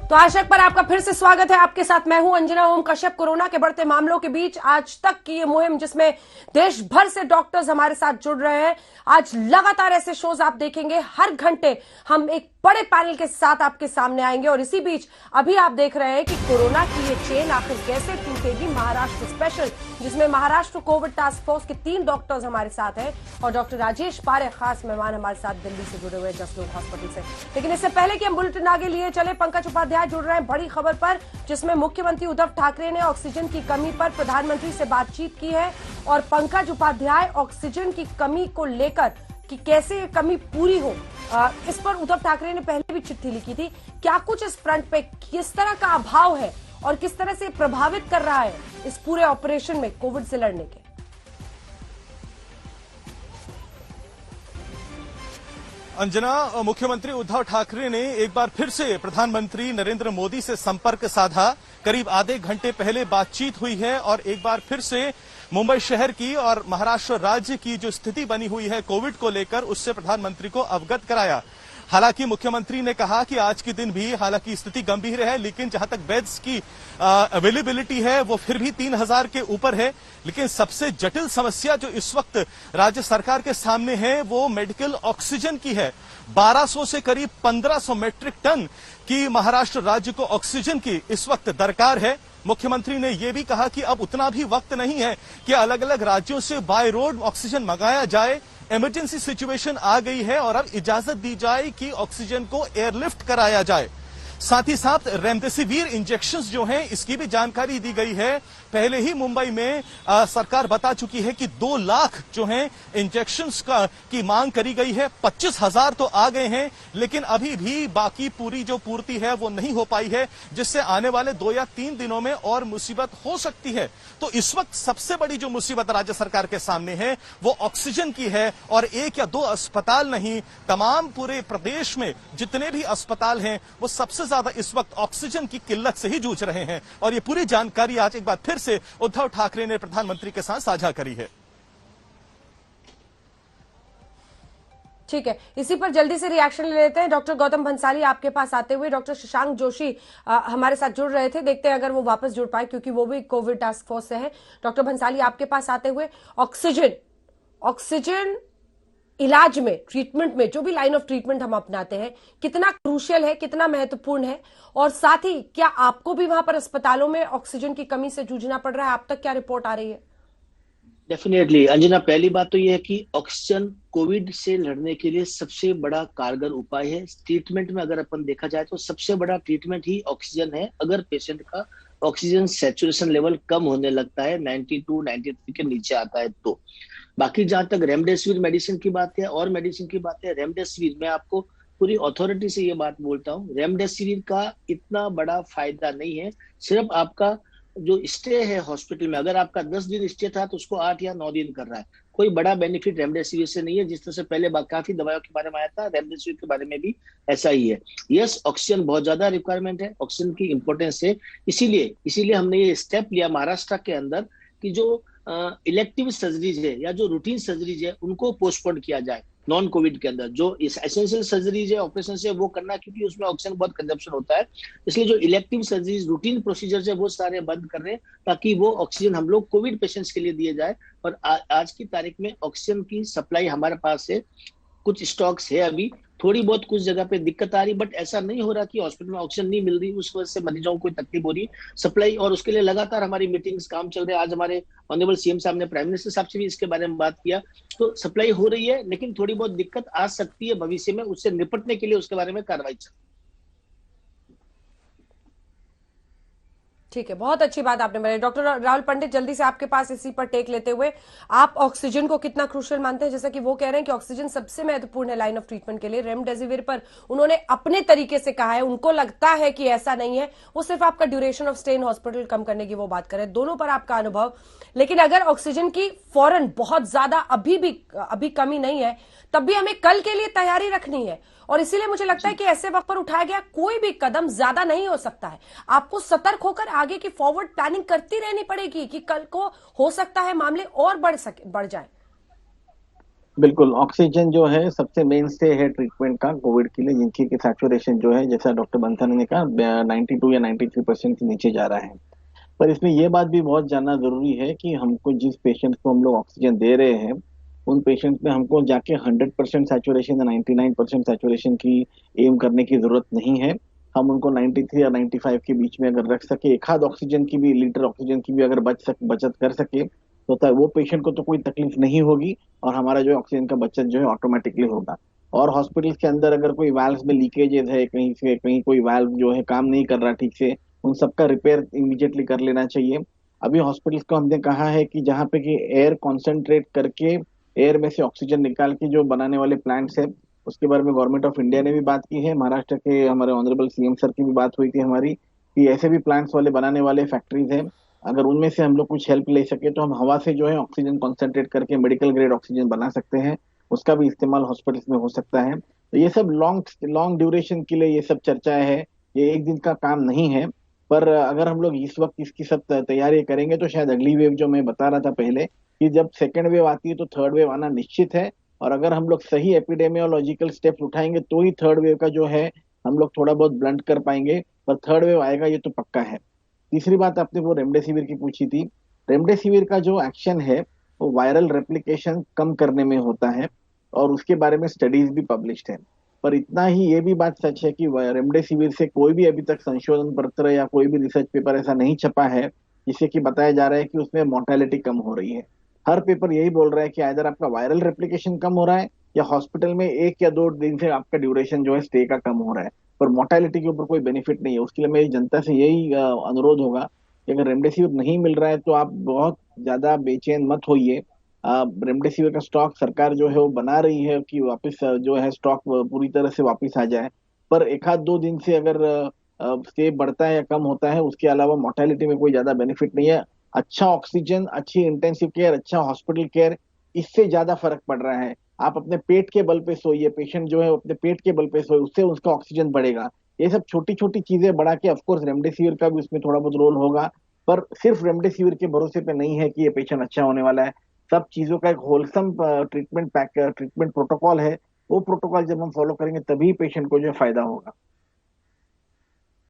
तो आशक पर आपका फिर से स्वागत है। आपके साथ मैं हूं अंजना ओम कश्यप। कोरोना के बढ़ते मामलों के बीच आज तक की ये मुहिम जिसमें देश भर से डॉक्टर्स हमारे साथ जुड़ रहे हैं। आज लगातार ऐसे शोज आप देखेंगे, हर घंटे हम एक बड़े पैनल के साथ आपके सामने आएंगे। और इसी बीच अभी आप देख रहे हैं कि कोरोना की ये चेन आखिर कैसे टूटेगी। महाराष्ट्र स्पेशल, जिसमें महाराष्ट्र कोविड टास्क फोर्स के 3 डॉक्टर्स हमारे साथ हैं और डॉक्टर राजेश पारे खास मेहमान हमारे साथ दिल्ली से जुड़े हुए जसलोक हॉस्पिटल से। लेकिन इससे पहले कि हम बुलेटिन आगे लिए चले, पंकज उपाध्याय जुड़ रहे हैं बड़ी खबर पर, जिसमें मुख्यमंत्री उद्धव ठाकरे ने ऑक्सीजन की कमी पर प्रधानमंत्री से बातचीत की है। और पंकज उपाध्याय, ऑक्सीजन की कमी को लेकर कि कैसे ये कमी पूरी हो, इस पर उद्धव ठाकरे ने पहले भी चिट्ठी लिखी थी। क्या कुछ इस फ्रंट पे किस तरह का अभाव है और किस तरह से प्रभावित कर रहा है इस पूरे ऑपरेशन में कोविड से लड़ने के? अंजना, मुख्यमंत्री उद्धव ठाकरे ने एक बार फिर से प्रधानमंत्री नरेंद्र मोदी से संपर्क साधा। करीब आधे घंटे पहले बातचीत हुई है और एक बार फिर से मुंबई शहर की और महाराष्ट्र राज्य की जो स्थिति बनी हुई है कोविड को लेकर, उससे प्रधानमंत्री को अवगत कराया। हालांकि मुख्यमंत्री ने कहा कि आज के दिन भी हालांकि स्थिति गंभीर है, लेकिन जहां तक बेड्स की अवेलेबिलिटी है वो फिर भी 3000 के ऊपर है। लेकिन सबसे जटिल समस्या जो इस वक्त राज्य सरकार के सामने है वो मेडिकल ऑक्सीजन की है। 1200 से करीब 1500 मेट्रिक टन की महाराष्ट्र राज्य को ऑक्सीजन की इस वक्त दरकार है। मुख्यमंत्री ने यह भी कहा कि अब उतना भी वक्त नहीं है कि अलग अलग राज्यों से बाय रोड ऑक्सीजन मंगाया जाए। इमरजेंसी सिचुएशन आ गई है और अब इजाजत दी जाए कि ऑक्सीजन को एयरलिफ्ट कराया जाए। साथ ही साथ रेमडेसिविर इंजेक्शंस जो हैं, इसकी भी जानकारी दी गई है। पहले ही मुंबई में सरकार बता चुकी है कि 2 लाख जो हैं इंजेक्शंस की मांग करी गई है। 25,000 तो आ गए हैं, लेकिन अभी भी बाकी पूरी जो पूर्ति है वो नहीं हो पाई है, जिससे आने वाले 2 या 3 दिनों में और मुसीबत हो सकती है। तो इस वक्त सबसे बड़ी जो मुसीबत राज्य सरकार के सामने है वो ऑक्सीजन की है। और 1 या 2 अस्पताल नहीं, तमाम पूरे प्रदेश में जितने भी अस्पताल हैं वो सबसे ज्यादा इस वक्त ऑक्सीजन की किल्लत से ही जूझ रहे हैं। और ये पूरी जानकारी आज एक बार फिर से उद्धव ठाकरे ने प्रधानमंत्री के साथ साझा करी है। ठीक है, इसी पर जल्दी से रिएक्शन ले लेते हैं। डॉक्टर गौतम भंसाली आपके पास आते हुए, डॉक्टर शशांक जोशी हमारे साथ जुड़ रहे थे, देखते हैं अगर वो वापस जुड़ पाए क्योंकि वो भी कोविड टास्क फोर्स से है। डॉक्टर भंसाली आपके पास आते हुए, ऑक्सीजन इलाज में, ट्रीटमेंट में, जो भी लाइन ऑफ ट्रीटमेंट हम अपनाते हैं, कितना क्रूशियल है, कितना महत्वपूर्ण है? और साथ ही क्या आपको भी वहां पर अस्पतालों में ऑक्सीजन की कमी से जूझना पड़ रहा है? आप तक क्या रिपोर्ट आ रही है? डेफिनेटली अंजना, पहली बात तो यह है कि ऑक्सीजन कोविड से लड़ने के लिए सबसे बड़ा कारगर उपाय है। ट्रीटमेंट में अगर अपन देखा जाए तो सबसे बड़ा ट्रीटमेंट ही ऑक्सीजन है। अगर पेशेंट का ऑक्सीजन सैचुरेशन लेवल कम होने लगता है, 92, 93 के नीचे आता है तो। बाकी जहां तक रेमडेसिविर मेडिसिन की बात है और मेडिसिन की बात है, रेमडेसिविर मैं आपको पूरी अथॉरिटी से ये बात बोलता हूँ, रेमडेसिविर का इतना बड़ा फायदा नहीं है। सिर्फ आपका जो स्टे है हॉस्पिटल में, अगर आपका 10 दिन स्टे था तो उसको 8 या 9 दिन कर रहा है। कोई बड़ा बेनिफिट रेमडेसिविर से नहीं है। जिस तरह से पहले काफी दवाइयों के बारे में आया था, रेमडेसिविर के बारे में भी ऐसा ही है। यस, ऑक्सीजन बहुत ज्यादा रिक्वायरमेंट है, ऑक्सीजन की इंपॉर्टेंस है। इसीलिए हमने ये स्टेप लिया महाराष्ट्र के अंदर कि जो इलेक्टिव सर्जरीज है या जो रूटीन सर्जरीज है उनको पोस्टपोन किया जाए। नॉन कोविड के अंदर जो एसेंशियल सर्जरीज है, ऑपरेशन है, वो करना, क्योंकि उसमें ऑक्सीजन बहुत कंजप्शन होता है। इसलिए जो इलेक्टिव सर्जरीज, रूटीन प्रोसीजर्स है, वो सारे बंद कर रहे हैं ताकि वो ऑक्सीजन हम लोग कोविड पेशेंट्स के लिए दिए जाए। और आज की तारीख में ऑक्सीजन की सप्लाई हमारे पास है, कुछ स्टॉक्स है, अभी थोड़ी बहुत कुछ जगह पे दिक्कत आ रही, बट ऐसा नहीं हो रहा कि हॉस्पिटल में ऑक्सीजन नहीं मिल रही, उस वजह से मरीजों को कोई तकलीफ हो रही सप्लाई। और उसके लिए लगातार हमारी मीटिंग्स, काम चल रहे हैं। आज हमारे ऑनरेबल सीएम साहब ने प्राइम मिनिस्टर साहब से भी इसके बारे में बात किया। तो सप्लाई हो रही है, लेकिन थोड़ी बहुत दिक्कत आ सकती है भविष्य में, उससे निपटने के लिए उसके बारे में कार्रवाई चल रही है। ठीक है, बहुत अच्छी बात आपने बताई। डॉक्टर राहुल पंडित, जल्दी से आपके पास इसी पर टेक लेते हुए, आप ऑक्सीजन को कितना क्रूशियल मानते हैं? जैसा कि वो कह रहे हैं कि ऑक्सीजन सबसे महत्वपूर्ण है लाइन ऑफ ट्रीटमेंट के लिए। रेमडेसिविर पर उन्होंने अपने तरीके से कहा है, उनको लगता है कि ऐसा नहीं है, वो सिर्फ आपका duration of stay in hospital कम करने की वो बात करें। दोनों पर आपका अनुभव। लेकिन अगर ऑक्सीजन की फौरन बहुत ज्यादा अभी कमी नहीं है, तब भी हमें कल के लिए तैयारी रखनी है। और इसीलिए मुझे लगता है कि ऐसे वक्त पर उठाया गया कोई भी कदम ज्यादा नहीं हो सकता है। आपको सतर्क होकर आगे की फॉरवर्ड प्लानिंग करती रहनी पड़ेगी कि कल को हो सकता है मामले और बढ़ जाए। बिल्कुल, ऑक्सीजन जो है सबसे मेन स्टे है ट्रीटमेंट का कोविड के लिए, जिनकी की सैचुरेशन जो है जैसा डॉक्टर बंसल ने कहा 92 या 93% के नीचे जा रहा है। पर इसमें यह बात भी बहुत जानना जरूरी है कि हमको जिस पेशेंट को हम लोग ऑक्सीजन दे रहे हैं उन पेशेंट में हमको जाके 100% सैचुरेशन या 99% सैचुरेशन की एम करने की जरूरत नहीं है। हम उनको 93 या 95 के बीच में अगर रख सके, एक आध ऑक्सीजन की भी लीटर ऑक्सीजन की भी अगर बचत कर सके तो वो पेशेंट को तो कोई तकलीफ नहीं होगी और हमारा जो ऑक्सीजन का बचत जो है ऑटोमेटिकली होगा। और हॉस्पिटल के अंदर अगर कोई वाल्व में लीकेजेस है, कहीं से कहीं कोई वाल्व जो है काम नहीं कर रहा ठीक से, उन सबका रिपेयर इमीडिएटली कर लेना चाहिए। अभी हॉस्पिटल्स को हमने कहा है कि जहाँ पे कि एयर कॉन्सेंट्रेट करके एयर में से ऑक्सीजन निकाल के जो बनाने वाले प्लांट्स है, उसके बारे में गवर्नमेंट ऑफ इंडिया ने भी बात की है। महाराष्ट्र के हमारे ऑनरेबल सीएम सर की भी बात हुई थी हमारी कि ऐसे भी प्लांट्स वाले बनाने वाले फैक्ट्रीज हैं, अगर उनमें से हम लोग कुछ हेल्प ले सके तो हम हवा से जो है ऑक्सीजन कॉन्सेंट्रेट करके मेडिकल ग्रेड ऑक्सीजन बना सकते हैं। उसका भी इस्तेमाल हॉस्पिटल्स में हो सकता है। तो ये सब लॉन्ग लॉन्ग ड्यूरेशन के लिए ये सब चर्चाएं है, ये एक दिन का काम नहीं है। पर अगर हम लोग इस वक्त इसकी सब तैयारी करेंगे तो शायद अगली वेव जो मैं बता रहा था पहले कि जब सेकेंड वेव आती है तो थर्ड वेव आना निश्चित है। और अगर हम लोग सही एपिडेमियोलॉजिकल स्टेप्स उठाएंगे तो ही थर्ड वेव का जो है हम लोग थोड़ा बहुत ब्लंट कर पाएंगे। पर थर्ड वेव आएगा ये तो पक्का है। तीसरी बात आपने वो रेमडेसिविर की पूछी थी। रेमडेसिविर का जो एक्शन है वो वायरल रेप्लिकेशन कम करने में होता है और उसके बारे में स्टडीज भी पब्लिश्ड है। पर इतना ही ये भी बात सच है कि रेमडेसिविर से कोई भी अभी तक संशोधन पत्र या कोई भी रिसर्च पेपर ऐसा नहीं छपा है जिससे कि बताया जा रहा है कि उसमें मोर्टेलिटी कम हो रही है। हर पेपर यही बोल रहा है कि इधर आपका वायरल रेप्लिकेशन कम हो रहा है या हॉस्पिटल में 1 या 2 दिन से आपका ड्यूरेशन जो है स्टे का कम हो रहा है, पर मोर्टेलिटी के ऊपर कोई बेनिफिट नहीं है। उसके लिए मेरी जनता से यही अनुरोध होगा कि अगर रेमडेसिविर नहीं मिल रहा है तो आप बहुत ज्यादा बेचैन मत होइए। रेमडेसिविर का स्टॉक सरकार जो है वो बना रही है कि वापस जो है स्टॉक पूरी तरह से वापस आ जाए। पर एक आध 2 दिन से अगर स्टे बढ़ता है या कम होता है, उसके अलावा मोर्टेलिटी में कोई ज्यादा बेनिफिट नहीं है। अच्छा ऑक्सीजन, अच्छी इंटेंसिव केयर, अच्छा हॉस्पिटल केयर, इससे ज्यादा फर्क पड़ रहा है। आप अपने पेट के बल पे सोइए, पेशेंट जो है अपने पेट के बल पे सोए, उससे उसका ऑक्सीजन बढ़ेगा। ये सब छोटी छोटी चीजें बढ़ा के ऑफकोर्स रेमडेसिविर का भी उसमें थोड़ा बहुत रोल होगा। पर सिर्फ रेमडेसिविर के भरोसे पे नहीं है कि ये पेशेंट अच्छा होने वाला है। सब चीजों का एक होलसम ट्रीटमेंट प्रोटोकॉल है। वो प्रोटोकॉल जब हम फॉलो करेंगे तभी पेशेंट को जो है फायदा होगा।